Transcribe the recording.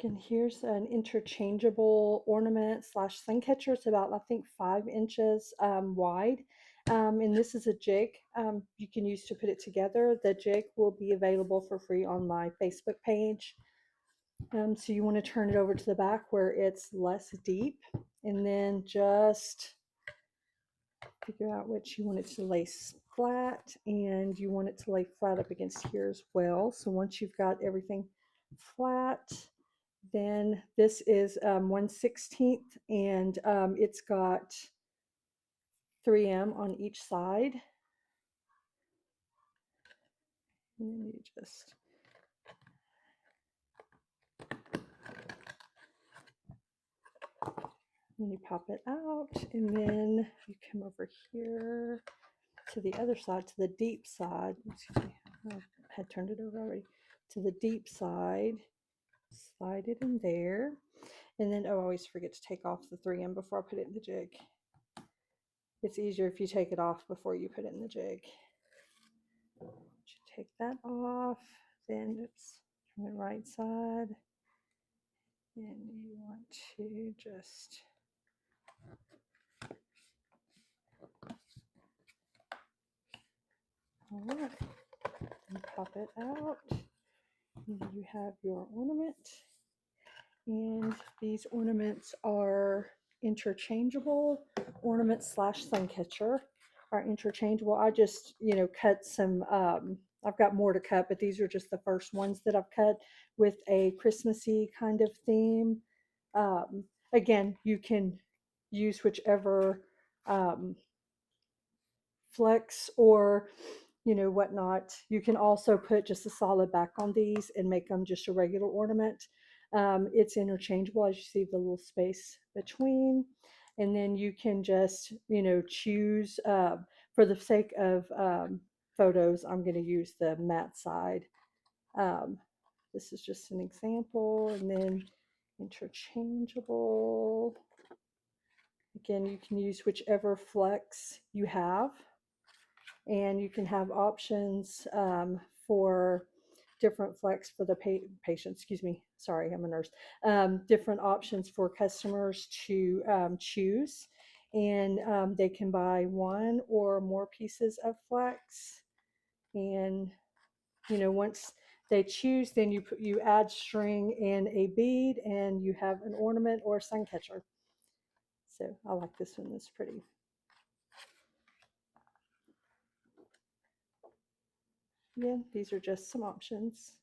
And here's an interchangeable ornament slash sun catcher. It's about, I think, 5 inches wide. And this is a jig you can use to put it together. The jig will be available for free on my Facebook page. So you want to turn it over to the back where it's less deep, and then just figure out which you want it to lay flat, and you want it to lay flat up against here as well. So once you've got everything flat, then this is 1/16, and it's got 3M on each side. And then you just pop it out, and then you come over here to the other side, to the deep side. Excuse me, I had turned it over already. To the deep side, slide it in there, and then I always forget to take off the 3M before I put it in the jig. It's easier if you take it off before you put it in the jig. Take that off, then it's from the right side, and you want to just alright, and pop it out, and you have your ornament. And these ornaments are interchangeable. Ornament slash sun catcher are interchangeable. I just, cut some, I've got more to cut, but these are just the first ones that I've cut with a Christmassy kind of theme. Again, you can use whichever flex or whatnot. You can also put just a solid back on these and make them just a regular ornament. It's interchangeable, as you see the little space between, and then you can just choose. For the sake of photos, I'm going to use the matte side. This is just an example, and then interchangeable. Again, you can use whichever flex you have, and you can have options for different flex for the patient. Excuse me, sorry, I'm a nurse. Different options for customers to choose, and they can buy one or more pieces of flex. And once they choose, then you add string and a bead, and you have an ornament or a sun catcher. So I like this one. It's pretty. Yeah, these are just some options.